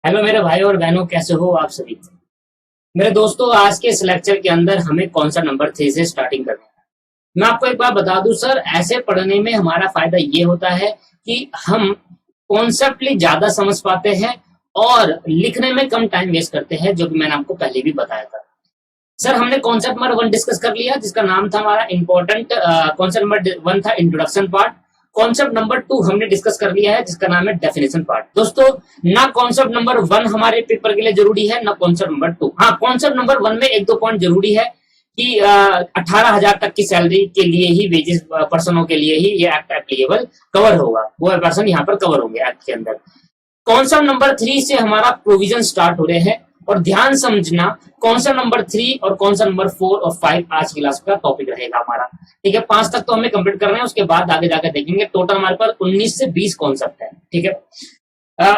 Hello मेरे भाई और बहनों, कैसे हो आप सभी। मेरे दोस्तों, आज के इस लेक्चर के अंदर हमें कौन सा नंबर 3 से स्टार्टिंग करनी है। मैं आपको एक बात बता दूं सर, ऐसे पढ़ने में हमारा फायदा ये होता है कि हम कॉन्सेप्टली ज्यादा समझ पाते हैं और लिखने में कम टाइम वेस्ट करते हैं, जो कि मैंने आपको पहले भी बताया था। सर, हमने कॉन्सेप्ट नंबर 1 डिस्कस कर लिया, जिसका नाम था हमारा इंपॉर्टेंट। कॉन्सेप्ट नंबर 1 था इंट्रोडक्शन पार्ट। कॉन्सेप्ट नंबर 2 हमने डिस्कस कर लिया है, जिसका नाम है डेफिनेशन पार्ट। दोस्तों, ना कॉन्सेप्ट नंबर 1 हमारे पेपर के लिए जरूरी है, ना कॉन्सेप्ट नंबर 2। हाँ, कॉन्सेप्ट नंबर 1 में एक दो पॉइंट जरूरी है कि 18,000 तक की सैलरी के लिए ही, वेजेस पर्सनों के लिए ही ये एक्ट एप्लीकेबल कवर होगा। वो पर्सन यहाँ पर कवर होंगे एक्ट के अंदर। कॉन्सेप्ट नंबर 3 से हमारा प्रोविजन स्टार्ट हो रहे हैं, और ध्यान समझना, कॉन्सेप्ट नंबर 3 और कॉन्सेप्ट नंबर 4 और 5 आज की क्लास का टॉपिक रहेगा हमारा। ठीक है, 5 तक तो हमें कंप्लीट कर रहे हैं, उसके बाद आगे जाकर देखेंगे। टोटल हमारे पास 19 से 20 कॉन्सेप्ट है। ठीक है,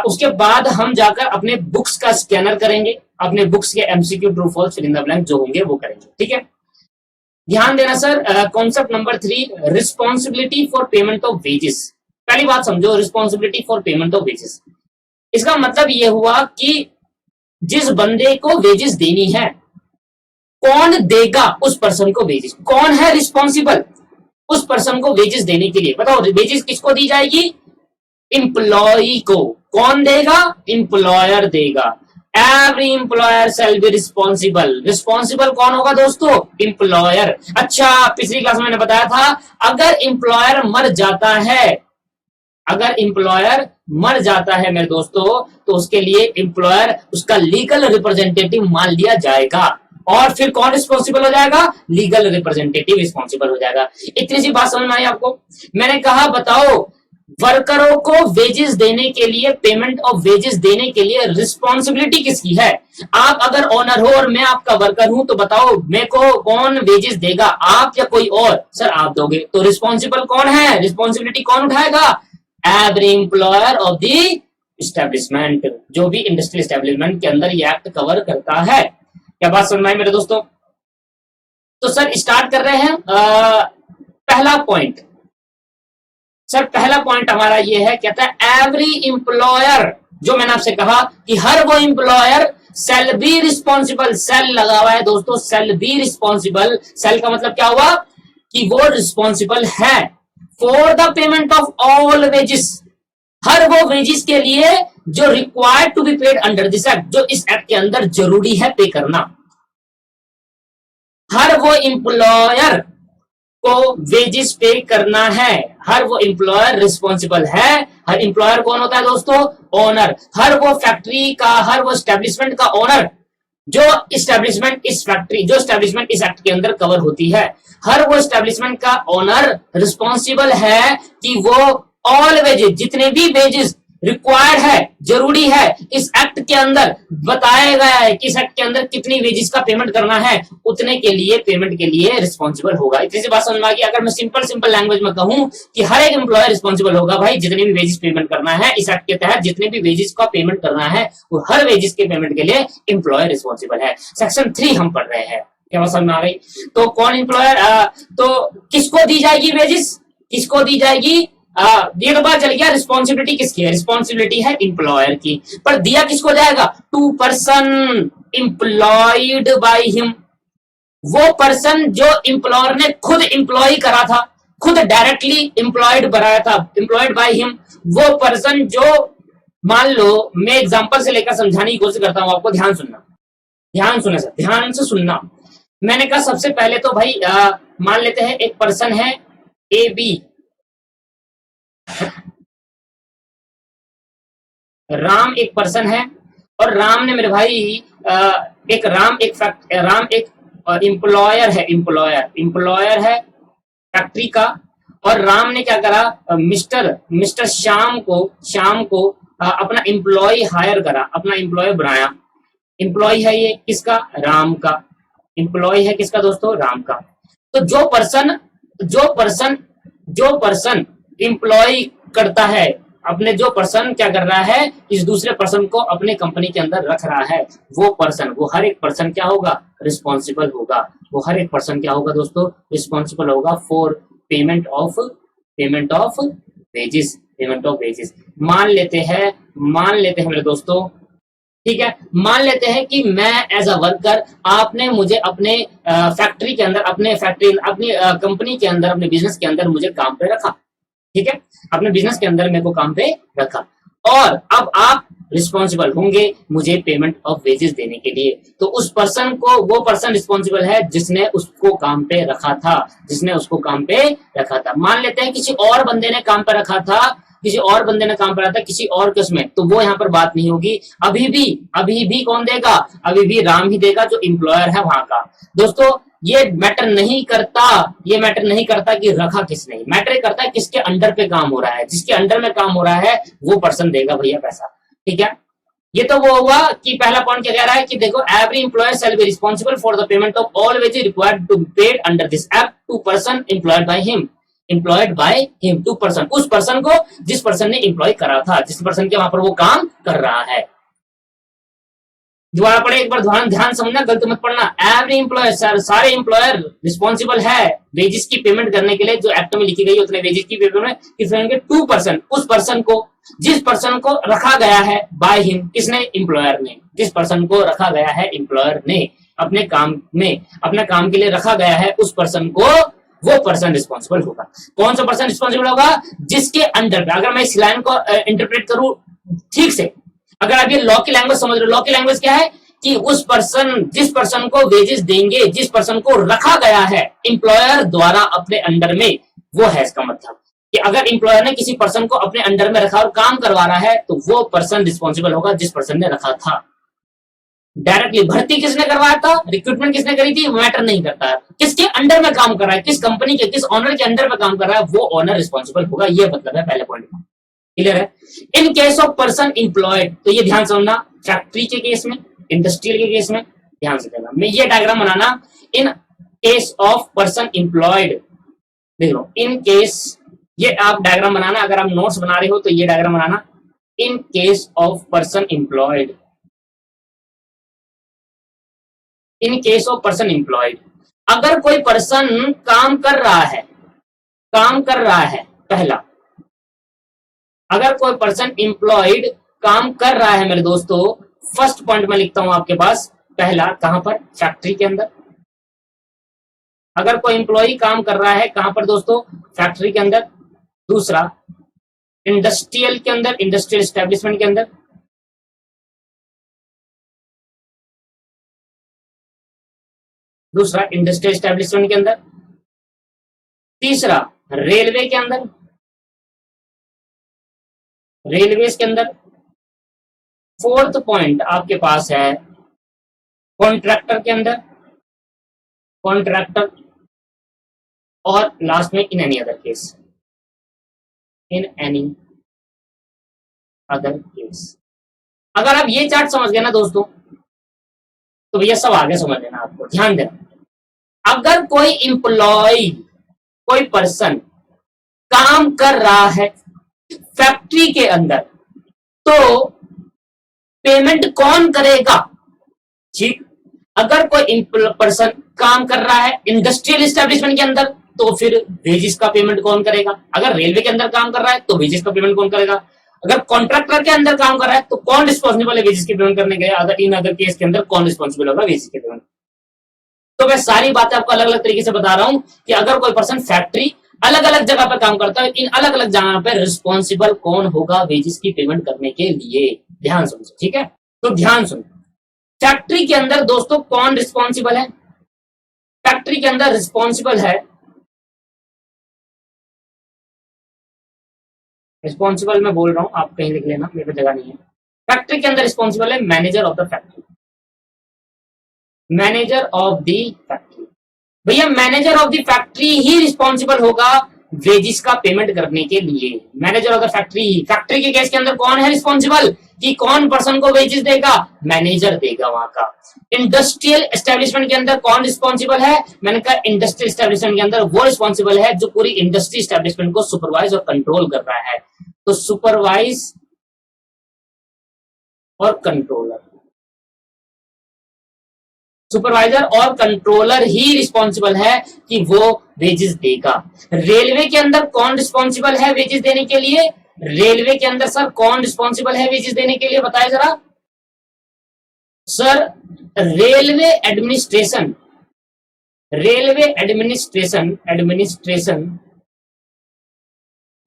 उसके बाद हम जाकर अपने बुक्स का स्कैनर करेंगे, अपने बुक्स के MCQ, true false, fill in the blank जो होंगे वो करेंगे। ठीक है, ध्यान देना sir. Concept number 3, responsibility for payment of wages. पहली बात समझो, responsibility for payment of wages, इसका मतलब यह हुआ कि जिस बंदे को वेजेस देनी है, कौन देगा उस पर्सन को वेजेस? कौन है रिस्पॉन्सिबल उस पर्सन को वेजेस देने के लिए? बताओ, वेजेस किसको दी जाएगी? एम्प्लॉय को। कौन देगा? एम्प्लॉयर देगा। Every employer shall be responsible. Responsible कौन होगा दोस्तों? एम्प्लॉयर। अच्छा, पिछली क्लास में मैंने बताया था, अगर एम्प्लॉयर मर जाता है, अगर एम्प्लॉयर मर जाता है मेरे दोस्तों, तो उसके लिए एम्प्लॉयर, उसका लीगल रिप्रेजेंटेटिव मान लिया जाएगा। और फिर कौन रिस्पॉन्सिबल हो जाएगा? लीगल रिप्रेजेंटेटिव रिस्पॉन्सिबल हो जाएगा। इतनी सी बात समझ में आई आपको? मैंने कहा, बताओ, वर्करों को वेजेस देने के लिए, पेमेंट ऑफ वेजेस देने के लिए रिस्पॉन्सिबिलिटी किसकी है? आप अगर ओनर हो और मैं आपका वर्कर हूं, तो बताओ, मेरे को कौन वेजेस देगा, आप या कोई और? सर, आप दोगे। तो रिस्पॉन्सिबल कौन है? रिस्पॉन्सिबिलिटी कौन उठाएगा? Every employer of the establishment. जो भी इंडस्ट्रियल एस्टेब्लिशमेंट के अंदर ये एक्ट कवर करता है। क्या बात समझ में आई मेरे दोस्तों? तो सर, स्टार्ट कर रहे हैं। पहला पॉइंट, सर पहला पॉइंट हमारा ये है, कहता है एवरी एम्प्लॉयर, जो मैंने आपसे कहा कि हर वो employer shall be responsible, shall लगा हुआ है दोस्तों, सेल बी रिस्पॉन्सिबल। सेल का मतलब क्या हुआ? कि वो रिस्पॉन्सिबल है for the payment of all wages, हर वो वेजेस के लिए जो required to be paid under this act, जो इस एक्ट के अंदर जरूरी है पे करना। हर वो एम्प्लॉयर को वेजेस पे करना है, हर वो एम्प्लॉयर रिस्पॉन्सिबल है। हर एम्प्लॉयर कौन होता है दोस्तों? ओनर। हर वो फैक्ट्री का, हर वो एस्टेब्लिशमेंट का ओनर, जो एस्टेब्लिशमेंट, इस फैक्ट्री, जो एस्टेब्लिशमेंट इस एक्ट के अंदर कवर होती है, हर वो एस्टेब्लिशमेंट का ओनर रिस्पॉन्सिबल है कि वो ऑल वेजेस, जितने भी वेजेस रिक्वायर्ड है, जरूरी है, इस एक्ट के अंदर बताया गया है कि इस एक्ट के अंदर कितनी वेजेस का पेमेंट करना है, उतने के लिए, पेमेंट के लिए रिस्पॉन्सिबल होगा। इतनी सी बात समझ में आ गई? अगर मैं सिंपल लैंग्वेज में कहूं कि हर एक एम्प्लॉयर रिस्पॉन्सिबल होगा, भाई जितने भी वेजेस पेमेंट करना है इस एक्ट के तहत, जितने भी वेजेस का पेमेंट करना है, वो हर वेजेस के पेमेंट के लिए एम्प्लॉयर रिस्पॉन्सिबल है। सेक्शन 3 हम पढ़ रहे हैं। क्या समझ में आ रही? तो कौन एम्प्लॉयर, तो किसको दी जाएगी वेजेस? किसको दी जाएगी? ये तो बात चल गया, रिस्पॉन्सिबिलिटी किसकी है? रिस्पॉन्सिबिलिटी है एम्प्लॉयर की। पर दिया किसको जाएगा? To person employed by him. वो पर्सन जो एम्प्लॉयर ने खुद एम्प्लॉय करा था, खुद डायरेक्टली एम्प्लॉयड बनाया था, एम्प्लॉयड बाय हिम। वो पर्सन जो, मान लो, मैं एग्जांपल से लेकर समझाने की कोशिश करता हूं आपको, ध्यान सुनना, ध्यान सुने सर, ध्यान से सुनना। मैंने कहा सबसे पहले तो भाई मान लेते हैं एक पर्सन है ए बी, राम एक पर्सन है, और राम ने मेरे भाई राम एक एम्प्लॉयर है, एम्प्लॉयर है फैक्ट्री का। और राम ने क्या करा? मिस्टर श्याम को अपना एम्प्लॉय हायर करा, अपना एम्प्लॉय बनाया। एम्प्लॉय है ये किसका? राम का। एम्प्लॉय है किसका दोस्तों? राम का। तो जो पर्सन एम्प्लॉय करता है, अपने, जो पर्सन क्या कर रहा है, इस दूसरे पर्सन को अपने कंपनी के अंदर रख रहा है, वो पर्सन, वो हर एक पर्सन क्या होगा? रिस्पॉन्सिबल होगा। वो हर एक पर्सन क्या होगा दोस्तों? रिस्पॉन्सिबल होगा for payment of wages, payment of wages. मान लेते हैं मेरे दोस्तों, ठीक है, मान लेते हैं कि मैं एज अ वर्कर, आपने मुझे अपने फैक्ट्री के अंदर, अपने फैक्ट्री, अपनी कंपनी के अंदर, अपने बिजनेस के अंदर मुझे काम पे रखा। ठीक है, अपने बिजनेस के अंदर मेरे को काम पे रखा, और अब आप रिस्पॉन्सिबल होंगे मुझे पेमेंट ऑफ वेजेस देने के लिए। तो उस पर्सन को, वो पर्सन रिस्पॉन्सिबल है जिसने उसको काम पे रखा था, जिसने उसको काम पे रखा था। मान लेते हैं किसी और बंदे ने काम पे रखा था, किसी और बंदे ने काम करा था किसी और केस में, तो वो यहाँ पर बात नहीं होगी। अभी भी कौन देगा? अभी भी राम ही देगा जो एम्प्लॉयर है वहां का। दोस्तों ये मैटर नहीं करता, ये मैटर नहीं करता कि रखा किसने, मैटर करता है किसके अंडर पे काम हो रहा है। जिसके अंडर में काम हो रहा है वो पर्सन देगा भैया पैसा। ठीक है, ये तो वो हुआ कि पहला पॉइंट क्या कह रहा है कि देखो, every employer shall be responsible for the payment of all wages required to be paid under this act to person employed by him, to person, उस पर्सन को जिस पर्सन ने एम्प्लॉय करा था, जिस पर्सन के वहां पर वो काम कर रहा है। दोबारा पढ़े एक बार, ध्यान समझना, गलत मत पढ़ना। एवरी एम्प्लॉयर, सारे एम्प्लॉयर रिस्पॉन्सिबल है वेजेस की पेमेंट करने के लिए, जो एक्ट में लिखी गई उतने वेजेस की पेमेंट किस टू पर्सन, उस पर्सन को जिस पर्सन को रखा गया है बाय हिम, किसने? एम्प्लॉयर ने। जिस पर्सन को रखा गया है एम्प्लॉयर ने अपने काम में, अपने काम के लिए रखा गया है, उस पर्सन को, वो पर्सन रिस्पॉन्सिबल होगा। कौन सा पर्सन रिस्पॉन्सिबल होगा? जिसके अंडर पे, अगर मैं इस लाइन को इंटरप्रेट करूं ठीक से, अगर आप ये लॉ की लैंग्वेज समझ रहे हो, लॉ की लैंग्वेज क्या है कि उस पर्सन, जिस पर्सन को वेजेस देंगे, जिस पर्सन को रखा गया है एम्प्लॉयर द्वारा अपने अंडर में, वो है इसका मतलब कि अगर एम्प्लॉयर ने किसी पर्सन को अपने अंडर में रखा और काम करवा रहा है, तो वो पर्सन रिस्पॉन्सिबल होगा जिस पर्सन ने रखा था। डायरेक्टली भर्ती किसने करवाया था, रिक्रूटमेंट किसने करी थी, मैटर नहीं करता है। किसके अंडर में काम कर रहा है, किस कंपनी के, किस ऑनर के अंडर में काम कर रहा है, वो ऑनर रिस्पॉन्सिबल होगा। ये मतलब है पहले पॉइंट का। क्लियर है? इन केस ऑफ पर्सन एम्प्लॉयड, तो ये ध्यान समझना, फैक्ट्री के केस में, इंडस्ट्रियल के केस में ध्यान से देना। मैं ये diagram banana, in case of person employed, देख लो, इन केस, ये आप डायग्राम बनाना, अगर आप नोट्स बना रहे हो तो ये diagram banana, in case of person employed, in case of person employed, अगर कोई पर्सन काम कर रहा है, काम कर रहा है, पहला, अगर कोई पर्सन एम्प्लॉयड काम कर रहा है मेरे दोस्तों, फर्स्ट पॉइंट में लिखता हूं आपके पास, पहला कहां पर? फैक्ट्री के अंदर। अगर कोई एम्प्लॉय काम कर रहा है कहां पर दोस्तों? फैक्ट्री के अंदर। दूसरा, इंडस्ट्रियल के अंदर, इंडस्ट्रियल एस्टेब्लिशमेंट के अंदर। दूसरा, इंडस्ट्रियल एस्टेब्लिशमेंट के अंदर। तीसरा, रेलवे के अंदर, रेलवेज के अंदर। फोर्थ पॉइंट आपके पास है कॉन्ट्रैक्टर के अंदर, कॉन्ट्रैक्टर। और लास्ट में in any other case, in any other case. अगर आप ये चार्ट समझ गए ना दोस्तों, तो भैया सब आगे समझ लेना। आपको ध्यान देना, अगर कोई इंप्लॉय, कोई पर्सन काम कर रहा है फैक्ट्री के अंदर, तो पेमेंट कौन करेगा? ठीक, अगर कोई पर्सन काम कर रहा है इंडस्ट्रियल एस्टेब्लिशमेंट के अंदर, तो फिर वेजेस का पेमेंट कौन करेगा? अगर रेलवे के अंदर काम कर रहा है तो वेजेस का पेमेंट कौन करेगा? अगर कॉन्ट्रैक्टर के अंदर काम कर रहा है तो कौन रिस्पॉन्सिबल है वेजेस के पेमेंट करने के? अगर इन अदर केस के अंदर कौन रिस्पॉन्सिबल होगा वेजेस के पेमेंट? तो मैं सारी बातें आपको अलग अलग तरीके से बता रहा हूं कि अगर कोई पर्सन फैक्ट्री अलग अलग जगह पर काम करता है, इन अलग अलग जगह पर रिस्पॉन्सिबल कौन होगा वेजेस की पेमेंट करने के लिए? ध्यान सुनो, ठीक है? तो ध्यान सुनो, फैक्ट्री के अंदर दोस्तों कौन रिस्पॉन्सिबल है? फैक्ट्री के अंदर रिस्पॉन्सिबल है, रिस्पॉन्सिबल मैं बोल रहा हूं, आप कहीं लिख लेना, मेरे पे जगह नहीं है। फैक्ट्री के अंदर रिस्पॉन्सिबल है manager of the factory, manager of the factory. भैया मैनेजर ऑफ द फैक्ट्री ही रिस्पॉन्सिबल होगा वेजिस का पेमेंट करने के लिए। Manager of the factory, factory के केस के अंदर कौन है रिस्पॉन्सिबल कि कौन पर्सन को वेजेस देगा? मैनेजर देगा वहां का। इंडस्ट्रियल एस्टेब्लिशमेंट के अंदर कौन रिस्पॉन्सिबल है? मैंने कहा इंडस्ट्रियल एस्टेब्लिशमेंट के अंदर वो रिस्पॉन्सिबल है जो पूरी इंडस्ट्री एस्टेब्लिशमेंट को सुपरवाइज और कंट्रोल कर रहा है। तो सुपरवाइज और कंट्रोलर, सुपरवाइजर और कंट्रोलर ही रिस्पॉन्सिबल है कि वो वेजेस देगा। रेलवे के अंदर कौन रिस्पॉन्सिबल है वेजेस देने के लिए? रेलवे के अंदर सर कौन रिस्पॉन्सिबल है वेजेस देने के लिए, बताए जरा। Sir railway administration, railway administration administration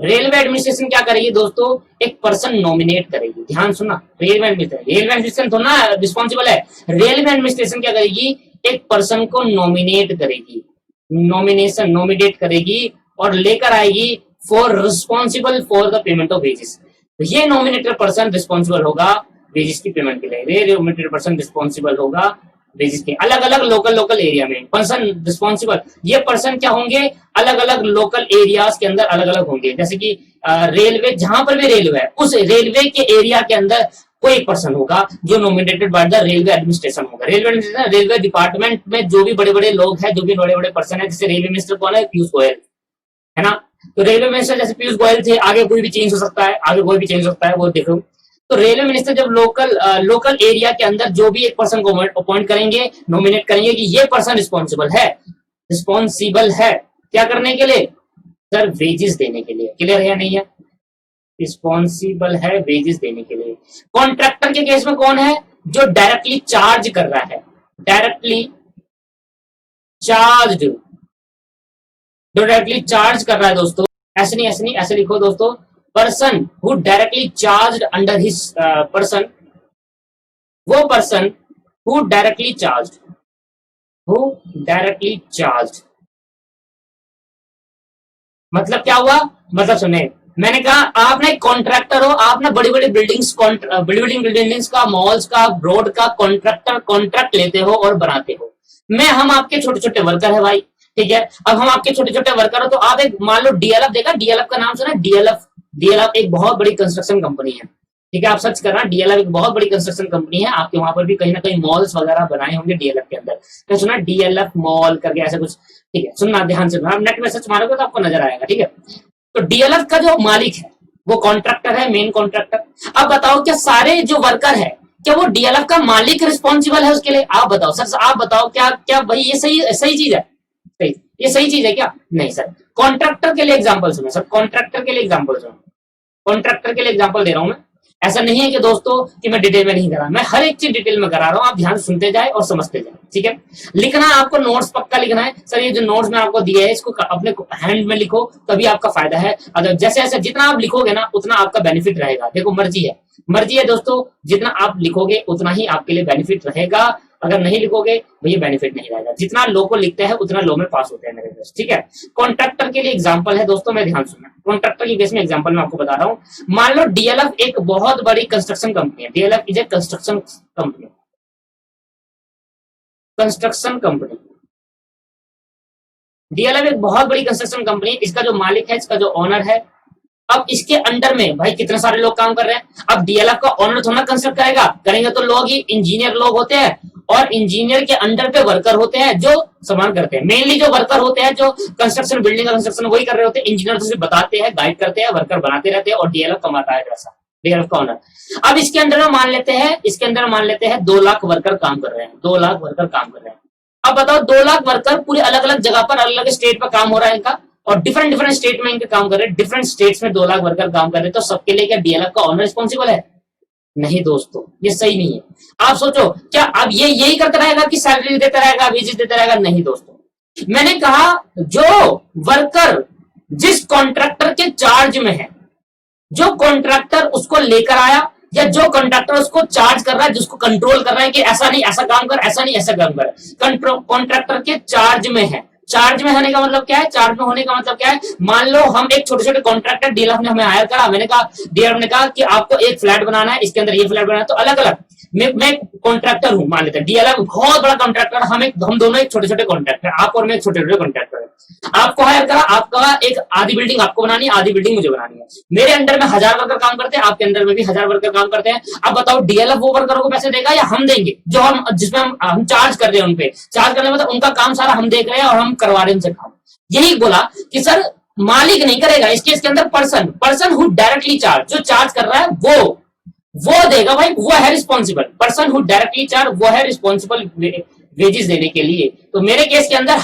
railway administration क्या करेगी दोस्तों, एक पर्सन नॉमिनेट करेगी। ध्यान सुनना, रेलवे एडमिनिस्ट्रेशन तो ना रिस्पॉन्सिबल है, रेलवे एडमिनिस्ट्रेशन क्या करेगी, एक पर्सन को नॉमिनेट करेगी, नॉमिनेशन नॉमिनेट करेगी और लेकर आएगी for responsible for the payment of wages. ये नॉमिनेटेड पर्सन रिस्पॉन्सिबल होगा वेजेस की पेमेंट के लिए, ये नॉमिनेटेड पर्सन रिस्पॉन्सिबल होगा वेजेस के। अलग अलग लोकल एरिया में पर्सन रिस्पॉन्सिबल, ये पर्सन क्या होंगे, अलग अलग लोकल एरियाज के अंदर अलग अलग होंगे। जैसे कि रेलवे, जहां पर भी रेलवे है उस रेलवे के एरिया के अंदर कोई पर्सन होगा जो nominated by the railway administration होगा। रेलवे एडमिनिस्ट्रेशन, रेलवे डिपार्टमेंट में जो भी बड़े बड़े लोग हैं, जो भी बड़े बड़े पर्सन है, जैसे रेलवे मिनिस्टर कौन है, पीयूष गोयल है ना। तो रेलवे मिनिस्टर जैसे पीयूष गोयल थे, आगे कोई भी चेंज हो सकता है, आगे कोई भी चेंज हो सकता है, वो देखो। तो रेलवे मिनिस्टर जब लोकल एरिया के अंदर जो भी एक पर्सन को अपॉइंट करेंगे, नॉमिनेट करेंगे कि ये पर्सन रिस्पॉन्सिबल है क्या करने के लिए, सर वेजेस देने के लिए। क्लियर है या नहीं है, रिस्पॉन्सिबल है वेजेस देने के लिए। कॉन्ट्रैक्टर के केस में कौन है, जो डायरेक्टली चार्ज कर रहा है, डायरेक्टली चार्ज, जो डायरेक्टली चार्ज कर रहा है दोस्तों। ऐसे नहीं, ऐसे लिखो दोस्तों, person who directly charge under his person, वो पर्सन हु डायरेक्टली चार्ज, मतलब क्या हुआ, मतलब सुने, मैंने कहा आप ना एक कॉन्ट्रैक्टर हो, आप ना बड़ी बड़ी बिल्डिंग्स का, मॉल्स का, रोड का कॉन्ट्रैक्ट लेते हो और बनाते हो। हम आपके छोटे छोटे वर्कर है भाई, ठीक है। अब हम आपके छोटे छोटे वर्कर हो, तो आप एक मान लो डीएलएफ, देखा डीएलएफ का नाम सुना, डीएलएफ एक बहुत बड़ी कंस्ट्रक्शन कंपनी है, ठीक है। आप सर्च करना, डीएलएफ एक बहुत बड़ी कंस्ट्रक्शन कंपनी है। आपके वहां पर भी कहीं ना कहीं मॉल्स वगैरह बनाए होंगे डीएलएफ के अंदर, तो सुना डीएलएफ मॉल करके ऐसा कुछ, ठीक है। सुनना ध्यान से, आप नेट में सर्च मारोगे तो आपको नजर आएगा, ठीक है। तो डीएलएफ का जो मालिक है वो कॉन्ट्रैक्टर है, मेन कॉन्ट्रैक्टर। अब बताओ क्या सारे जो वर्कर है, क्या वो डीएलएफ का मालिक रिस्पॉन्सिबल है उसके लिए, आप बताओ सर, आप बताओ क्या भाई ये सही चीज है, ये सही चीज है क्या, नहीं सर। कॉन्ट्रैक्टर के लिए एग्जांपल सुनो सर, कॉन्ट्रैक्टर के लिए एग्जांपल दे रहा हूं मैं। ऐसा नहीं है कि दोस्तों कि मैं डिटेल में नहीं करा, मैं हर एक चीज डिटेल में करा रहा हूं, आप ध्यान सुनते जाए और समझते जाए, ठीक है। लिखना आपको नोट्स पक्का लिखना है सर, ये जो नोट्स मैं आपको दिए है इसको अपने हैंड में लिखो, तभी आपका फायदा है। अगर जैसे जैसे जितना आप लिखोगे ना उतना आपका बेनिफिट रहेगा। देखो मर्जी है दोस्तों, जितना आप लिखोगे उतना ही आपके लिए बेनिफिट रहेगा, अगर नहीं लिखोगे भैया बेनिफिट नहीं रहेगा। जितना लो को लिखते हैं उतना लो में पास होते हैं मेरे दोस्त, ठीक है। कॉन्ट्रैक्टर के लिए एग्जांपल है दोस्तों, मैं ध्यान सुनना, कॉन्ट्रैक्टर के केस में एग्जांपल मैं आपको बता रहा हूं। मान लो डीएलएफ एक बहुत बड़ी कंस्ट्रक्शन कंपनी है, DLF is a construction company, DLF एक बहुत बड़ी कंस्ट्रक्शन कंपनी, इसका जो मालिक है, इसका जो ओनर है, अब इसके अंडर में भाई कितने सारे लोग काम कर रहे हैं। अब डीएलएफ का ओनर थोड़ा कंस्ट्रक्ट करेंगे तो लोग ही इंजीनियर लोग होते हैं, और इंजीनियर के अंडर पे वर्कर होते हैं जो सामान करते हैं। मेनली जो वर्कर होते हैं जो कंस्ट्रक्शन, बिल्डिंग का कंस्ट्रक्शन वही कर रहे होते हैं, इंजीनियर तो सिर्फ बताते हैं, गाइड करते हैं, वर्कर बनाते रहते हैं, और डीएलएफ कमाता है पैसा, डीएलएफ का ओनर। अब इसके अंदर मान लेते हैं 2 लाख वर्कर काम कर रहे हैं, 2 लाख वर्कर काम कर रहे हैं। अब बताओ 2 लाख वर्कर पूरे अलग अलग जगह पर, अलग अलग स्टेट पर काम हो रहा है इनका, और डिफरेंट स्टेट में इनके काम कर रहे हैं, डिफरेंट स्टेट्स में 2 लाख वर्कर काम कर रहे हैं। तो सबके लिए क्या डीएलएफ का ओनर रिस्पॉन्सिबल है, नहीं दोस्तों, ये सही नहीं है। आप सोचो क्या अब ये यही करता रहेगा कि सैलरी देता रहेगा, वेजेस देता रहेगा, नहीं दोस्तों। मैंने कहा जो वर्कर जिस कॉन्ट्रैक्टर के चार्ज में है, जो कॉन्ट्रैक्टर उसको लेकर आया, या जो कॉन्ट्रैक्टर उसको चार्ज कर रहा है, जिसको कंट्रोल कर रहा है कि ऐसा नहीं ऐसा काम कर, ऐसा नहीं ऐसा काम कर, कॉन्ट्रैक्टर के चार्ज में है। चार्ज में होने का मतलब क्या है, चार्ज में होने का मतलब क्या है, मान लो हम एक छोटे छोटे कॉन्ट्रैक्टर, डीएलएफ ने हमें हायर करा, डीएलएफ ने कहा कि आपको एक फ्लैट बनाना है, इसके अंदर ये फ्लैट बनाना है, तो अलग अलग मैं कॉन्ट्रैक्टर हूं, मान लेते हैं डीएलएफ बहुत बड़ा कॉन्ट्रैक्टर, हम दोनों एक छोटे छोटे कॉन्ट्रैक्टर, आप और मैं एक छोटे छोटे कॉन्ट्रैक्टर है। आपको हायर करा, आपका एक आधी बिल्डिंग आपको बनानी है, आधी बिल्डिंग मुझे बनानी है। मेरे अंडर में 1000 वर्कर काम करते हैं, आपके अंडर में भी 1000 वर्कर काम करते हैं। अब बताओ डीएलएफ वो वर्करों को पैसे देगा या हम देंगे, जो जिसमें हम चार्ज कर रहे हैं, उनपे चार्ज करने मतलब उनका काम सारा हम देख रहे हैं और हम करवा रहे हैं उनसे काम। यही बोला कि सर मालिक नहीं करेगा, इस केस के अंदर पर्सन हु डायरेक्टली चार्ज, जो चार्ज कर रहा है वो देगा भाई, वो है responsible. Person who directly charge वो है रिस्पॉन्सिबल वेजेस देने के लिए। तो मेरे केस के अंदर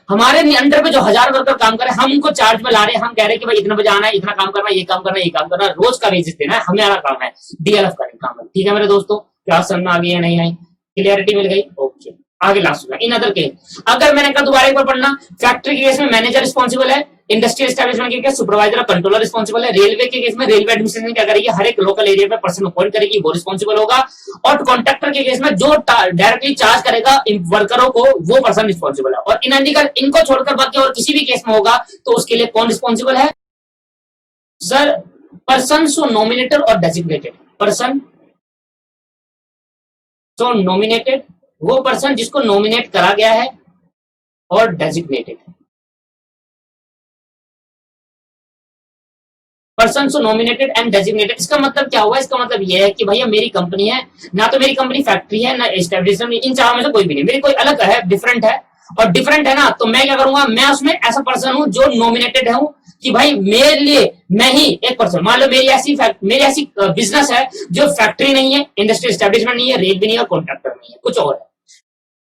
हमारे अंडर पे जो 1000 वर्कर काम कर रहे हैं, हम उनको चार्ज में ला रहे हैं, हम कह रहे हैं कि भाई इतना बजे आना है, इतना काम करना है, ये काम करना है, ये काम करना है, रोज का वेजेस देना है, हमारा काम है, डीएलएफ का नहीं काम है। ठीक है मेरे दोस्तों, क्या समझ में आ गई है नहीं आई? क्लियरिटी मिल गई? ओके, आगे लास्ट में इन अदर केस, अगर मैंने कहा दोबारा एक बार पढ़ना, फैक्ट्री के केस में मैनेजर रिस्पॉन्सिबल है, इंडस्ट्रियल एस्टेब्लिशमेंट के केस सुपरवाइजर और कंट्रोलर रिस्पॉन्सिबल है, रेलवे के केस में रेलवे एडमिनिस्ट्रेशन क्या करेगी, हर एक लोकल एरिया में पर्सन अपॉइंट करेगी, वो रिस्पॉन्सिबल होगा, और कॉन्ट्रैक्टर के केस में जो डायरेक्टली चार्ज करेगा वर्करों को वो पर्सन रिस्पॉन्सिबल है। और इनको छोड़कर बाकी और किसी भी केस में होगा तो उसके लिए कौन रिस्पॉन्सिबल है सर? पर्सन सो नॉमिनेटेड और डेजिग्नेटेड, पर्सन सो नॉमिनेटेड, वो पर्सन जिसको नॉमिनेट करा गया है, और designated person so nominated and designated. इसका मतलब क्या हुआ? इसका मतलब यह है कि भैया मेरी कंपनी है ना, तो मेरी कंपनी फैक्ट्री है ना एस्टेब्लिशमेंट, इन चारों में से कोई भी नहीं, मेरी कोई अलग है, डिफरेंट है, और डिफरेंट है ना, तो मैं क्या करूंगा, मैं उसमें ऐसा पर्सन हूं जो नॉमिनेटेड हूं कि भाई मेरे लिए मैं ही एक पर्सन, मान लो मेरी ऐसी बिजनेस है जो फैक्ट्री नहीं है, इंडस्ट्रियल एस्टेब्लिशमेंट नहीं है, रेल भी नहीं है, कॉन्ट्रैक्टर नहीं है, कुछ और है।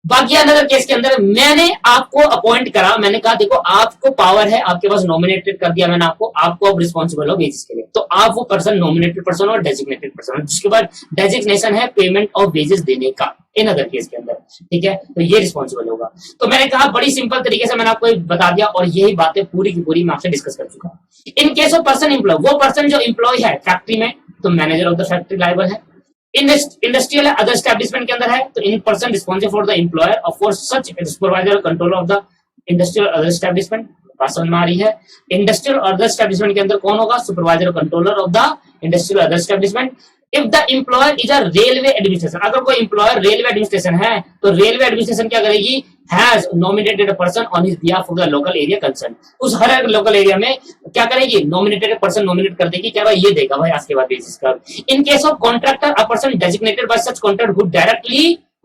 बाकी अनदर केस के अंदर मैंने आपको अपॉइंट करा, मैंने कहा देखो आपको पावर है, आपके पास नॉमिनेटेड कर दिया मैंने आपको अब रिस्पॉन्सिबल हो वेजेस के लिए, तो आप वो पर्सन नॉमिनेटेड पर्सन और डेजिग्नेटेड पर्सन, जिसके बाद डेजिग्नेशन है पेमेंट ऑफ वेजेस देने का इन अदर केस के अंदर, ठीक है, तो ये रिस्पॉन्सिबल होगा। तो मैंने कहा बड़ी सिंपल तरीके से मैंने आपको बता दिया, और यही बातें पूरी की पूरी मैं आपसे डिस्कस कर चुका हूं। In case of person employ, वो पर्सन जो एम्प्लॉय है फैक्ट्री में, तो manager of the factory liable है। इंडस्ट्रियल अदर एस्टेब्लिशमेंट के अंदर है तो in person responsible for the employer और for such supervisor control of the industrial other establishment, बात समझ में आ रही है? इंडस्ट्रियल अदर एस्टेब्लिशमेंट के अंदर कौन होगा? Supervisor controller of the industrial other establishment. If the employer is a railway administration, अगर कोई एम्प्लॉयर रेलवे एडमिनिस्ट्रेशन है तो रेलवे एडमिनिस्ट्रेशन क्या करेगी? Has nominated person on his behalf of the local area concern, उस हर एक लोकल एरिया में क्या करेगी? नॉमिनेटेड पर्सन नॉमिनेट कर देगी, क्या भाई ये देगा भाई आज के बाद बेसिस का। इन case of contractor a person designated by such contract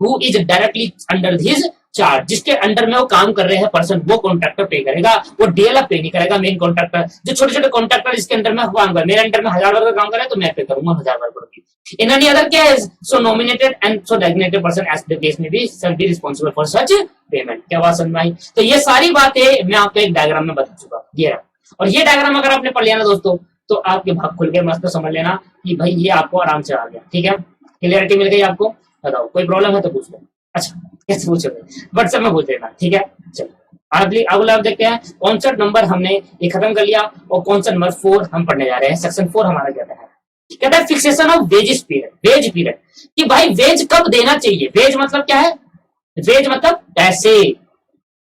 who is directly under his charge, जिसके अंडर में वो काम कर रहे हैं पर्सन, वो कॉन्ट्रैक्टर पे करेगा, वो डीएलएफ पे नहीं करेगा। मेन कॉन्ट्रैक्टर जो छोटे छोटे कॉन्ट्रैक्टर जिसके अंडर में काम कर, मेरे अंडर में 1000 वर्कर काम कर रहे हैं तो मैं पे करूंगा 1000 वर्कर की। In any other case, so nominated and so designated person as the case may be shall be responsible for such payment। क्या बात समझ में आई? तो ये सारी बातें मैं आपको एक डायग्राम में बता चुका हूँ, ये रहा। और ये डायग्राम अगर आपने पढ़ लिया ना दोस्तों, तो आपके भाग खुल के मस्त समझ लेना कि भाई ये आपको आराम से आ गया, ठीक है, क्लियरिटी मिल गई आपको। बताओ कोई प्रॉब्लम है तो पूछ लो। अच्छा कैसे पूछोगे? व्हाट्सएप में पूछ लेना, ठीक है। चलो अगला देखते हैं। कॉन्सेप्ट नंबर हमने ये खत्म कर लिया, और कॉन्सेप्ट नंबर 4 हम पढ़ने जा रहे हैं। सेक्शन 4 हमारा कहता है fixation of wages period, wage period, कि भाई वेज कब देना चाहिए। वेज मतलब क्या है? वेज मतलब पैसे,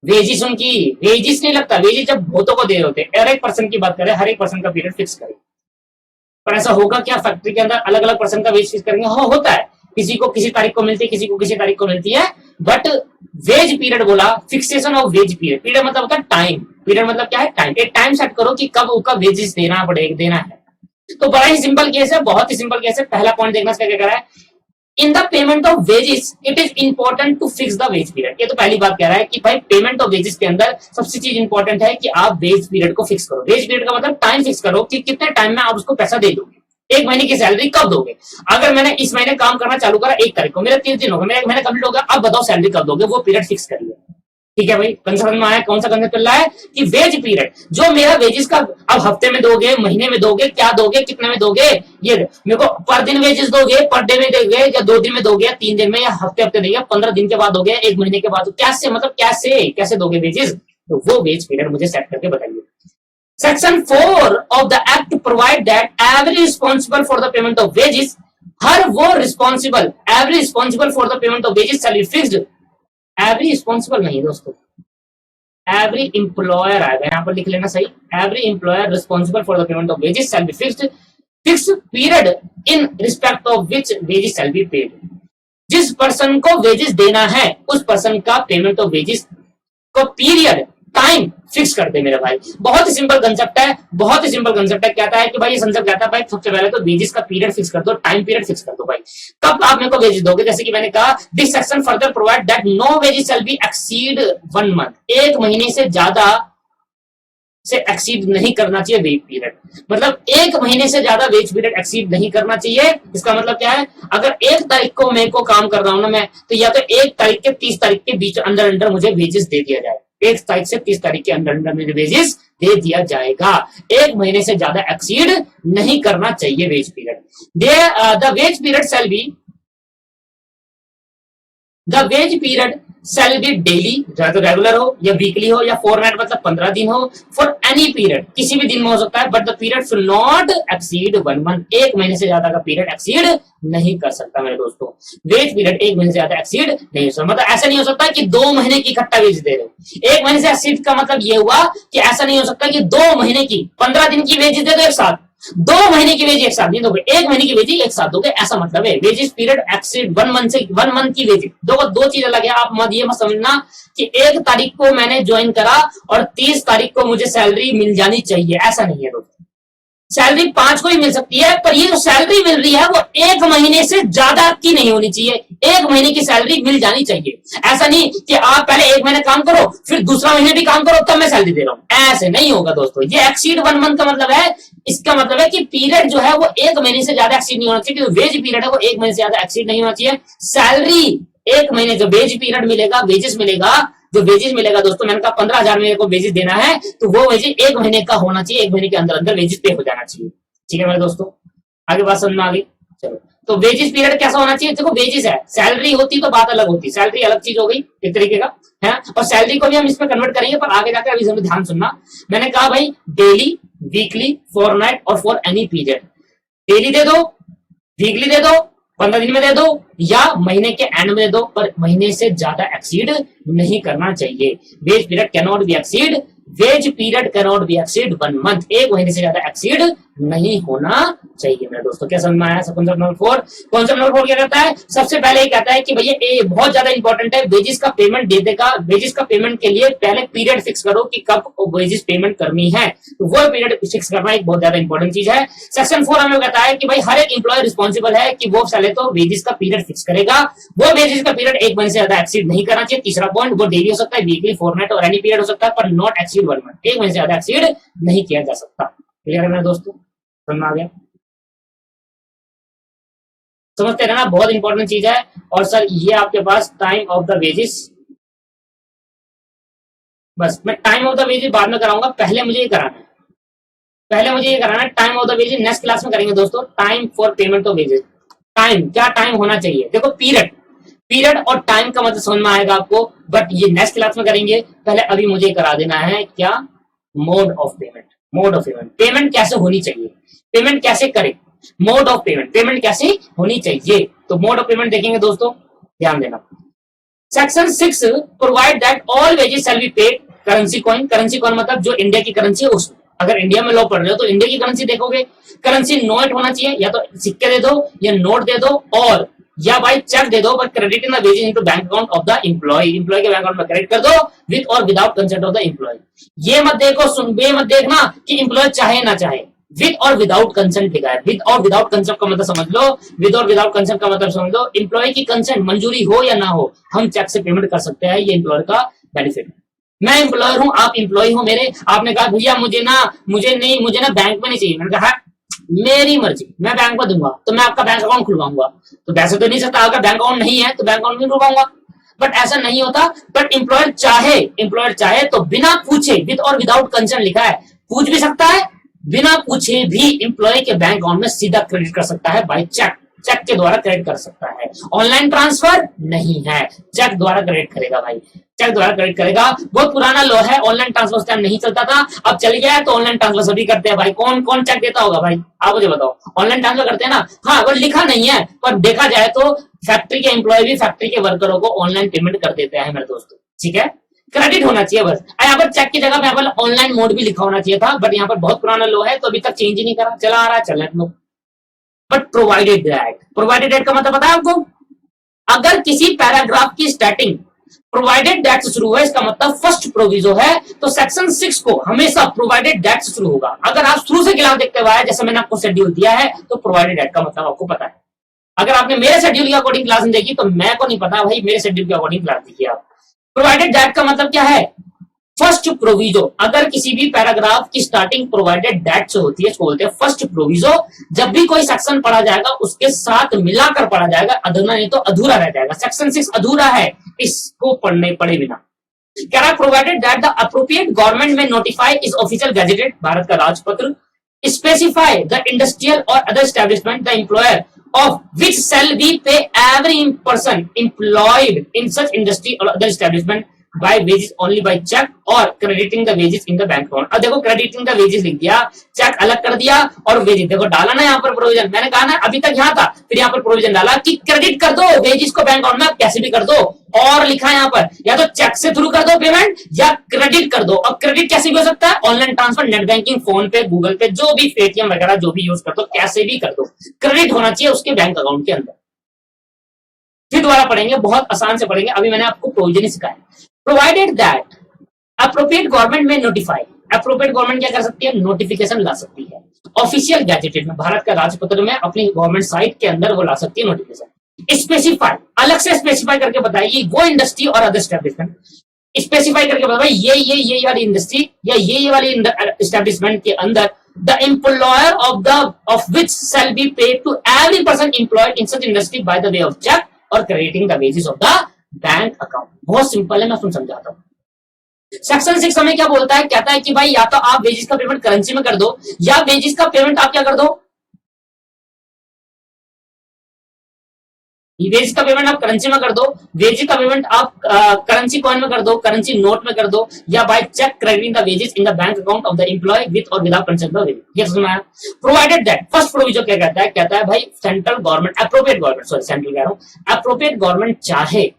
वेजिस उनकी, वेजिस नहीं लगता, वेजिस जब बहुतों को दे रहे होते, हर एक पर्सन की बात करें, हर एक पर्सन का पीरियड फिक्स करें। पर ऐसा होगा क्या फैक्ट्री के अंदर अलग अलग पर्सन का वेज फिक्स करेंगे? हाँ होता है, किसी को किसी तारीख को मिलती है, किसी को किसी तारीख को मिलती है, बट वेज पीरियड बोला, fixation of ways period. Period मतलब होता है टाइम, पीरियड मतलब क्या है? टाइम। एक टाइम सेट करो कि कब उसका वेजेस देना पड़ेगा, देना है। तो बड़ा ही सिंपल केस है, बहुत ही सिंपल केस है। पहला पॉइंट देखना क्या कह रहा है, in the payment of wages it is important to fix the wage period. ये तो पहली बात कह रहा है कि भाई पेमेंट ऑफ वेजेस के अंदर सबसे चीज इंपॉर्टेंट है कि आप वेज पीरियड को फिक्स करो। वेज पीरियड का मतलब टाइम फिक्स करो कि कितने टाइम में आप उसको पैसा दे दोगे, एक महीने की सैलरी कब दोगे। अगर मैंने इस महीने काम करना चालू करा 1 तारीख को, मेरा 30 दिन हो गया, मेरा 1 महीना कंप्लीट हो गया, अब बताओ सैलरी कब दोगे, वो पीरियड फिक्स करिए। ठीक है भाई, कंसेप्ट में आया, कौन सा कंसेप्ट चल रहा है कि वेज पीरियड, जो मेरा वेजेस का अब हफ्ते में दोगे, महीने में दोगे, क्या दोगे, कितने में दोगे, ये मेरे को पर दिन वेजेस दोगे, पर डे में दोगे, या 2 दिन में दोगे, या 3 दिन में, या हफ्ते दोगे, 15 दिन के बाद दोगे, 1 महीने के बाद, कैसे मतलब कैसे दोगे वेजेस, तो वो वेज पीरियड मुझे सेट करके बताइए। Section 4 of the act provide that every responsible for the payment of wages, हर वो responsible, every responsible for the payment of wages shall be fixed. Every responsible नहीं दोस्तों, एवरी इंप्लॉयर आएगा, यहां पर लिख लेना सही। Every employer responsible for the payment of wages shall be fixed, fix period in respect of which wages shall be paid. जिस person को वेजेस देना है उस पर्सन का पेमेंट ऑफ वेजेस को पीरियड, टाइम फिक्स कर दे मेरे भाई। बहुत ही सिंपल कंसेप्ट है, बहुत ही सिंपल कंसेप्ट है। कहता है कि भाई ये कंसेप्ट कहता है भाई सबसे पहले तो वेजेस का पीरियड फिक्स कर दो, टाइम पीरियड फिक्स कर दो भाई, कब आप मेरे को वेजेस दोगे। जैसे कि मैंने कहा, this section further provide that no wages shall be exceed 1 month, 1 महीने से ज्यादा से एक्सीड नहीं करना चाहिए वेज पीरियड। मतलब 1 महीने से ज्यादा वेज पीरियड एक्सीड नहीं करना चाहिए। इसका मतलब क्या है, अगर 1 तारीख को मेरे को काम कर रहा हूं ना मैं, तो या तो 1 तारीख के 30 तारीख के बीच अंदर मुझे वेजेस दे दिया जाए, 1 तारीख से 30 तारीख के अंदर मुझे वेजेस दे दिया जाएगा। 1 महीने से ज्यादा एक्सीड नहीं करना चाहिए wage period. The wage period shall be the wage period shall be daily, चाहे तो रेगुलर हो या वीकली हो या फोरनाइट मतलब 15 दिन हो, फॉर एनी पीरियड, किसी भी दिन में हो सकता है, but the period should not exceed 1 month, 1 महीने से ज्यादा का पीरियड एक्सीड नहीं कर सकता मेरे दोस्तों। वेज पीरियड 1 महीने से ज्यादा एक्सीड नहीं हो सकता, मतलब ऐसा नहीं हो सकता कि 2 महीने की इकट्ठा वेज दे रहे हो। 1 महीने से एक्सीड का मतलब ये हुआ कि ऐसा नहीं हो सकता कि 2 महीने की 15 दिन की वेज दे दो एक साथ, 2 महीने की वेज एक साथ नहीं दोगे, 1 महीने की वेज एक साथ दोगे, ऐसा मतलब है। वेजेस पीरियड एक्सीड 1 मंथ से 1 मंथ की वेज दो चीज अलग है। आप मत ये मत समझना कि 1 तारीख को मैंने ज्वाइन करा और 30 तारीख को मुझे सैलरी मिल जानी चाहिए, ऐसा नहीं है दोस्तों। सैलरी 5 को ही मिल सकती है, पर ये जो सैलरी मिल रही है वो 1 महीने से ज्यादा की नहीं होनी चाहिए, 1 महीने की सैलरी मिल जानी चाहिए। ऐसा नहीं कि आप पहले 1 महीने काम करो फिर दूसरा महीने भी काम करो तब मैं सैलरी दे रहा हूं, ऐसे नहीं होगा दोस्तों। ये एक्सीड 1 मंथ का मतलब है, इसका मतलब है कि पीरियड जो है वो 1 महीने से ज्यादा एक्सीड नहीं होना चाहिए, जो वेज पीरियड है वो 1 महीने से ज्यादा एक्सीड नहीं होना चाहिए। सैलरी 1 महीने जो वेज पीरियड मिलेगा, वेजेस मिलेगा, जो वेजेस मिलेगा दोस्तों, मैंने कहा 15,000 मेरे को वेजेस देना है तो वो वेजेस 1 महीने का होना चाहिए, 1 महीने के अंदर अंदर वेजेस पे हो जाना चाहिए। ठीक है मेरे दोस्तों, आगे बात समझ में आ गई। चलो, तो वेजेस पीरियड कैसा होना चाहिए, देखो वेजेस है, सैलरी होती तो बात अलग होती, सैलरी अलग चीज हो गई एक तरीके का है, और सैलरी को भी हम इसमें कन्वर्ट करेंगे, पर आगे जाकर अभी जरूर ध्यान सुनना। मैंने कहा भाई डेली, वीकली, फोरनाइट और फॉर एनी पीरियड। डेली दे दो, वीकली दे दो, 15 दिन में दे दो, या महीने के एंड में दे दो, पर महीने से ज्यादा एक्सीड नहीं करना चाहिए। Wage period can not be exceed, wage period can not be exceed 1 month, 1 महीने से ज्यादा एक्सीड नहीं होना चाहिए मेरे दोस्तों। क्या समझ में आया? कॉन्सेप्ट नंबर 4, कॉन्सेप्ट नंबर 4 क्या कहता है, सबसे पहले ये कहता है कि भैया ये बहुत ज्यादा इंपॉर्टेंट है, वेजेस का पेमेंट दे देगा, वेजेस का पेमेंट के लिए पहले पीरियड फिक्स करो कि कब वेजेस पेमेंट करनी है, तो वो पीरियड फिक्स करना एक बहुत ज्यादा इंपॉर्टेंट चीज है। सेक्शन 4 हमें कहता है कि भाई हर एक एम्प्लॉय रिस्पॉन्सिबल है कि वो पहले तो वेजेस का पीरियड फिक्स करेगा, वो वेजेस का पीरियड 1 महीने से ज्यादा एक्सीड नहीं करना चाहिए। तीसरा पॉइंट, वो डेली हो सकता है, वीकली, फोरनाइट और एनी पीरियड हो सकता है, पर नॉट एक्सीड 1 मंथ, 1 महीने से ज्यादा एक्सीड नहीं किया जा सकता। क्लियर है मेरे दोस्तों, समझ में आ गया? समझते रहना, बहुत इंपॉर्टेंट चीज है। और सर ये आपके पास टाइम ऑफ द वेजेस, बस मैं टाइम ऑफ द वेजेस बाद में कराऊंगा, पहले मुझे ये कराना है, पहले मुझे ये कराना है time of the wages, next class में करेंगे दोस्तों। Time for payment of wages, time, क्या टाइम होना चाहिए, देखो पीरियड, पीरियड और टाइम का मतलब समझ में आएगा आपको, बट ये नेक्स्ट क्लास में करेंगे। पहले अभी मुझे करा देना है क्या, mode of payment, mode of payment, payment कैसे होनी चाहिए, पेमेंट कैसे करें, मोड ऑफ पेमेंट, पेमेंट कैसे होनी चाहिए। तो मोड ऑफ पेमेंट देखेंगे दोस्तों, ध्यान देना। Section 6 provide that all wages shall be paid currency coin, currency coin मतलब जो इंडिया की करेंसी है उसमें, अगर इंडिया में लॉ पढ़ रहे हो तो इंडिया की करेंसी देखोगे, करेंसी नोट होना चाहिए, या तो सिक्के दे दो या नोट दे दो, और या भाई चेक दे दो, but credit in the wages into bank account of the employ, employ के बैंक अकाउंट में क्रेडिट कर दो with or without consent of the employ. ये मत देखो, ये मत देखना कि एम्प्लॉय चाहे ना चाहे, विद और विदाउट कंसेंट लिखा है, विद और विदाउट कंसेंट का मतलब समझ लो, विद और विदाउट कंसेंट का मतलब समझ लो, एम्प्लॉय की कंसेंट मंजूरी हो या ना हो, हम चेक से पेमेंट कर सकते हैं, ये एम्प्लॉयर का बेनिफिट। मैं एम्प्लॉयर हूं, आप एम्प्लॉय हो मेरे, आपने कहा भैया मुझे ना बैंक में नहीं चाहिए, मैंने कहा मेरी मर्जी, मैं बैंक में दूंगा, तो मैं आपका बैंक अकाउंट खुलवाऊंगा, तो वैसे तो नहीं सकता, अगर बैंक अकाउंट नहीं है तो बैंक अकाउंट नहीं खुलवाऊंगा, बट ऐसा नहीं होता। बट एम्प्लॉयर चाहे तो बिना पूछे, विद और विदाउट कंसेंट लिखा है, पूछ भी सकता है, बिना पूछे भी एम्प्लॉय के बैंक अकाउंट में सीधा क्रेडिट कर सकता है बाय चेक, चेक के द्वारा क्रेडिट कर सकता है। ऑनलाइन ट्रांसफर नहीं है, चेक द्वारा क्रेडिट करेगा भाई, चेक द्वारा क्रेडिट करेगा। बहुत पुराना लॉ है, ऑनलाइन ट्रांसफर उस टाइम नहीं चलता था, अब चल गया है, तो ऑनलाइन ट्रांसफर सभी करते हैं भाई। कौन कौन चेक देता होगा भाई, आप मुझे बताओ, ऑनलाइन ट्रांसफर करते हैं ना? हाँ, अगर लिखा नहीं है, पर देखा जाए तो फैक्ट्री के एम्प्लॉय भी फैक्ट्री के वर्करों को ऑनलाइन पेमेंट कर देते हैं मेरे दोस्तों। ठीक है, क्रेडिट होना चाहिए बस। यहाँ पर चेक की जगह पे यहाँ पर ऑनलाइन मोड भी लिखा होना चाहिए था, बट यहाँ पर बहुत पुराना लॉ है तो अभी तक चेंज ही नहीं करा, चला आ रहा है, चलने दो। बट प्रोवाइडेड दैट का मतलब पता है आपको, अगर किसी पैराग्राफ की स्टार्टिंग प्रोवाइडेड दैट से शुरू हुआ, इसका मतलब फर्स्ट प्रोविजो है, तो सेक्शन 6 को हमेशा प्रोवाइडेड दैट से शुरू होगा। अगर आप शुरू से खिलाफ देखते हुए, जैसे मैंने आपको शेड्यूल दिया है, तो प्रोवाइडेड दैट का मतलब आपको पता है। अगर आपने मेरे शेड्यूल के अकॉर्डिंग क्लास नहीं देखी तो मैं को नहीं पता भाई, मेरे शेड्यूल के अकॉर्डिंग क्लास देखिए आप। प्रोवाइडेड दैट का मतलब क्या है, फर्स्ट प्रोविजो, अगर किसी भी पैराग्राफ की स्टार्टिंग प्रोवाइडेड दैट से होती है, बोलते हैं फर्स्ट प्रोविजो। जब भी कोई सेक्शन पढ़ा जाएगा उसके साथ मिलाकर पढ़ा जाएगा, अधूरा नहीं तो अधूरा रह जाएगा। सेक्शन 6 अधूरा है, इसको पढ़ने पड़े बिना। कह रहा provided that the appropriate government में notify is official gazetted, Bharat का राजपत्र, स्पेसिफाई द इंडस्ट्रियल और other establishment the employer of which shall we pay every person employed in such industry or other establishment by wages only by check or crediting the wages in the bank account। अब देखो crediting the wages लिख दिया, check अलग कर दिया और wages देखो डाला ना यहाँ पर प्रोविजन। मैंने कहा ना अभी तक यहाँ था, फिर यहाँ पर प्रोविजन डाला कि क्रेडिट कर दो वेजेस को बैंक अकाउंट में, कैसे भी कर दो। और लिखा यहाँ पर या तो चेक से थ्रू कर दो पेमेंट या क्रेडिट कर दो। अब क्रेडिट कैसे भी हो सकता है, online transfer, net banking, phone पे, गूगल पे, जो भी पेटीएम वगैरह जो भी यूज कर दो, कैसे भी कर दो, क्रेडिट होना चाहिए उसके बैंक अकाउंट के अंदर। फिर दोबारा पढ़ेंगे, बहुत आसान से पढ़ेंगे, अभी मैंने आपको प्रोविजन ही सिखाया। प्रोवाइडेड दैट अप्रोप्रिएट गवर्नमेंट में नोटिफाई, अप्रोप्रिएट गवर्नमेंट क्या कर सकती है, नोटिफिकेशन ला सकती है ऑफिशियल गैजेटेड में, भारत का राजपत्र में अपनी गवर्नमेंट साइट के अंदर वो ला सकती है नोटिफिकेशन। स्पेसिफाई, अलग से स्पेसिफाई करके बताइए वो इंडस्ट्री और अदर एस्टेब्लिशमेंट, स्पेसिफाई करके बताइए ये वाली इंडस्ट्री या ये वाली एस्टेब्लिशमेंट के अंदर the employer of which shall be paid to every person employed in such industry by the way of check or crediting the wages of the bank account. बहुत सिंपल है, मैं तुम समझाता हूं। सेक्शन 6 हमें क्या बोलता है, कहता है कि भाई या तो आप वेजेस का पेमेंट करेंसी में कर दो या वेजेस का पेमेंट आप क्या कर दो, वेजेस का पेमेंट आप करेंसी में कर दो, वेजेस का पेमेंट आप करेंसी कॉइन में कर दो, करेंसी नोट में कर दो, या by cheque crediting the wages in the bank account of the employ with or without concern the wages. ये समझ में आया। प्रोवाइडेड दैट, फर्स्ट प्रोविजन क्या कहता है, कहता है भाई central government, appropriate government, sorry central कह रहा हूं, अप्रोप्रिएट गवर्नमेंट चाहे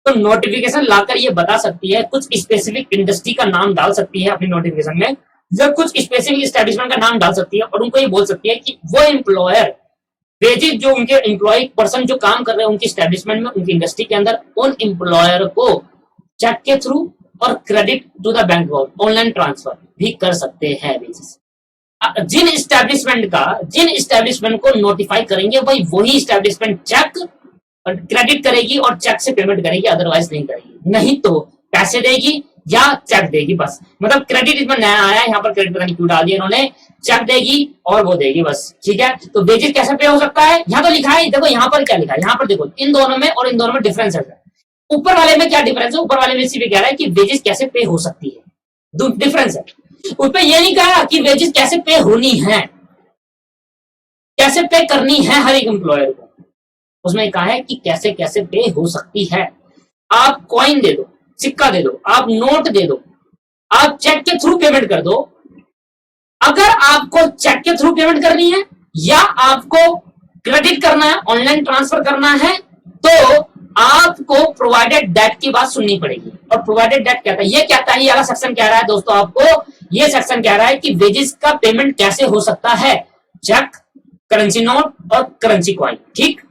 तो नोटिफिकेशन लाकर ये बता सकती है, कुछ स्पेसिफिक इंडस्ट्री का नाम डाल सकती है अपनी नोटिफिकेशन में, या कुछ स्पेसिफिक एस्टेब्लिशमेंट का नाम डाल सकती है और उनको ये बोल सकती है कि वो एम्प्लॉयर वेजेस जो उनके एम्प्लॉय पर्सन जो काम कर रहे हैं उनकी एस्टेब्लिशमेंट में, उनकी इंडस्ट्री के अंदर, उन एम्प्लॉयर को चेक के थ्रू और credit to the bank account online transfer भी कर सकते हैं वेजेस। जिन एस्टेब्लिशमेंट को नोटिफाई करेंगे भाई वही एस्टेब्लिशमेंट चेक क्रेडिट करेगी और चेक से पेमेंट करेगी, अदरवाइज नहीं करेगी। नहीं तो पैसे देगी या चेक देगी बस। मतलब क्रेडिट इसमें नया आया है, यहाँ पर क्रेडिट पता नहीं क्यों डाल दिया इन्होंने, चेक देगी और वो देगी बस, ठीक है। तो वेजेस कैसे पे हो सकता है, यहाँ तो लिखा है, देखो यहाँ पर क्या लिखा है, यहाँ पर देखो इन दोनों में और इन दोनों में डिफरेंस है। ऊपर वाले में क्या डिफरेंस है, ऊपर वाले में सिर्फ कह रहा है कि वेजेस कैसे पे हो सकती है, डिफरेंस है। उस पर यह नहीं कहा कि वेजेस कैसे पे होनी है, कैसे पे करनी है हर एक एम्प्लॉयर को, उसमें कहा है कि कैसे कैसे पे हो सकती है। आप कॉइन दे दो, सिक्का दे दो, आप नोट दे दो, आप चेक के थ्रू पेमेंट कर दो। अगर आपको चेक के थ्रू पेमेंट करनी है या आपको क्रेडिट करना है, ऑनलाइन ट्रांसफर करना है, तो आपको प्रोवाइडेड दैट की बात सुननी पड़ेगी। और प्रोवाइडेड दैट कहता है, ये कहता है, ये वाला सेक्शन कह रहा है दोस्तों आपको, ये सेक्शन कह रहा है कि वेजेस का पेमेंट कैसे हो सकता है, चेक, करेंसी नोट और करेंसी कॉइन, ठीक।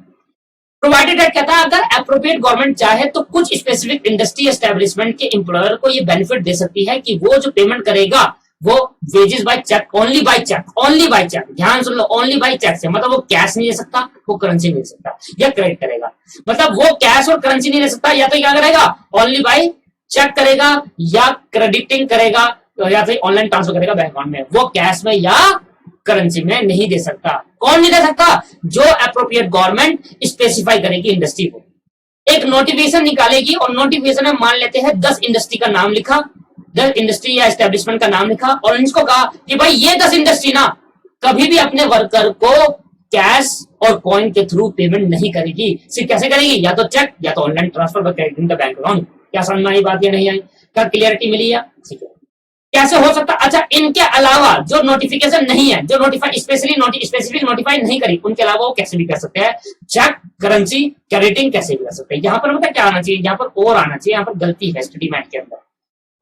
प्रोवाइडेड दैट कहता है अगर अप्रोप्रिएट गवर्नमेंट चाहे तो कुछ स्पेसिफिक इंडस्ट्री एस्टेब्लिशमेंट के एम्प्लॉयर को ये बेनिफिट दे सकती है कि वो जो पेमेंट करेगा वो wages by cheque, only by cheque, only by cheque, ध्यान सुन लो, ओनली बाय चेक से, मतलब वो कैश नहीं ले सकता, वो करेंसी नहीं ले सकता, या क्रेडिट करेगा। मतलब वो कैश और करेंसी नहीं ले सकता, या तो क्या करेगा, ओनली बाय चेक करेगा या क्रेडिटिंग करेगा या फिर ऑनलाइन ट्रांसफर करेगा बैंक अकाउंट में, वो कैश में या करेंसी में नहीं दे सकता। कौन नहीं दे सकता, जो अप्रोप्रिएट गवर्नमेंट स्पेसिफाई करेगी इंडस्ट्री को। एक नोटिफिकेशन निकालेगी और नोटिफिकेशन में मान लेते हैं 10 इंडस्ट्री का नाम लिखा, 10 इंडस्ट्री या एस्टेब्लिशमेंट का नाम लिखा और इसको कहा कि भाई ये 10 इंडस्ट्री ना कभी भी अपने वर्कर को कैश और कॉइन के थ्रू पेमेंट नहीं करेगी, सिर्फ कैसे करेगी, या तो चेक या तो ऑनलाइन ट्रांसफर कर बैंक अकाउंट। क्या समझ में आई बात या नहीं आई, क्या क्लियरिटी मिली है, ठीक है। कैसे हो सकता, अच्छा इनके अलावा जो नोटिफिकेशन नहीं है, जो नोटिफाई स्पेसिफिक नोटिफाई नहीं करी, उनके अलावा वो कैसे भी कर सकते हैं, चेक, करेंसी, क्रेडिटिंग कैसे भी कर सकते हैं। यहाँ पर मतलब क्या आना चाहिए, यहाँ पर और आना चाहिए, यहाँ पर गलती है स्टडी मैट के अंदर,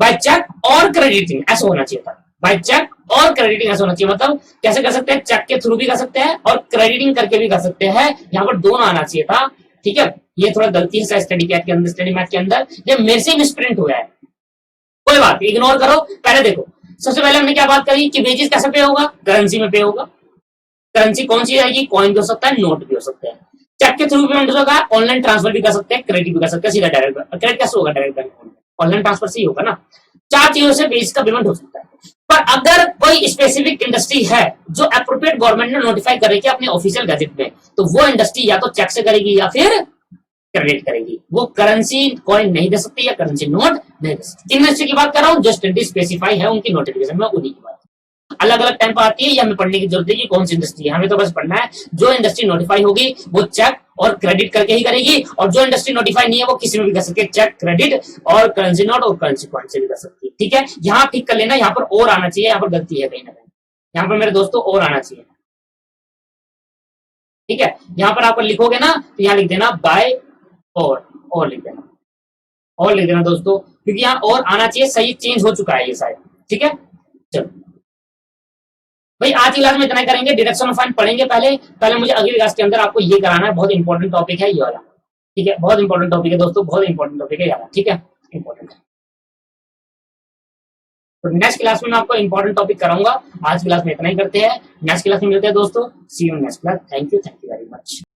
बाय चेक और क्रेडिटिंग ऐसा होना चाहिए था, बाय चेक और क्रेडिटिंग ऐसा होना चाहिए। मतलब कैसे कर सकते हैं, चेक के थ्रू भी कर सकते हैं और क्रेडिटिंग करके भी कर सकते हैं, यहाँ पर दोनों आना चाहिए था, ठीक है। ये थोड़ा गलती है स्टडी मैट के अंदर, ये मेरे से मिसप्रिंट हुआ है, कोई बात इग्नोर करो। पहले देखो, सबसे पहले हमने क्या बात करी कि वेजेस कैसे पे होगा, करेंसी में पे होगा। करेंसी कौन सी आएगी, कॉइन भी हो सकता है, नोट भी हो सकते हैं, चेक के थ्रू पेमेंट हो सकता है, ऑनलाइन ट्रांसफर भी कर सकते हैं, क्रेडिट भी कर सकते हैं, सीधा डायरेक्ट। क्रेडिट कैसे होगा, direct bank account, online transfer से ही होगा ना। 4 चीजों से वेजेस का पेमेंट हो सकता है। पर अगर कोई स्पेसिफिक इंडस्ट्री है जो अप्रोप्रिएट गवर्नमेंट ने नोटिफाई करेगी अपने ऑफिशियल गैजेट में, तो वो इंडस्ट्री या तो चेक से करेगी या फिर क्रेडिट करेगी, वो करेंसी कॉइन नहीं दे सकती या करेंसी नोट नहीं दे सकती। इंडस्ट्री की बात कर रहा हूं, जो स्पेसिफाई है उनकी नोटिफिकेशन में, उन्हीं की बात। अलग अलग टाइम पर आती है, ये हमें पढ़ने की जरूरत है कि कौन सी इंडस्ट्री है। हमें तो बस पढ़ना है जो इंडस्ट्री नोटिफाई होगी वो चेक और क्रेडिट करके ही करेगी, और जो इंडस्ट्री नोटिफाई नहीं है वो किसी में भी कर सकती है, चेक, क्रेडिट और करेंसी नोट और करेंसी पॉइंट से भी कर सकती है। ठीक है, यहाँ ठीक कर लेना, यहाँ पर और आना चाहिए, यहाँ पर गलती है कहीं ना कहीं, यहाँ पर मेरे दोस्तों और आना चाहिए। ठीक है, यहाँ पर आप लिखोगे ना तो यहाँ लिख देना बाय और लिख देना, और लिख देना दोस्तों, क्योंकि यहाँ और आना चाहिए, सही चेंज हो चुका है ये शायद। ठीक है, चलो भाई आज की क्लास में इतना ही करेंगे, डिडक्शन ऑफ फाइन पढ़ेंगे पहले। पहले मुझे अगली क्लास के अंदर आपको ये कराना है, बहुत इंपॉर्टेंट टॉपिक है ये वाला। ठीक है, बहुत इंपॉर्टेंट टॉपिक है दोस्तों, बहुत इंपॉर्टेंट टॉपिक है यार। ठीक है, इंपॉर्टेंट है। तो नेक्स्ट क्लास में मैं आपको इंपॉर्टेंट टॉपिक कराऊंगा। आज क्लास में इतना ही करते हैं, नेक्स्ट क्लास में मिलते हैं दोस्तों। See you next class. Thank you very much.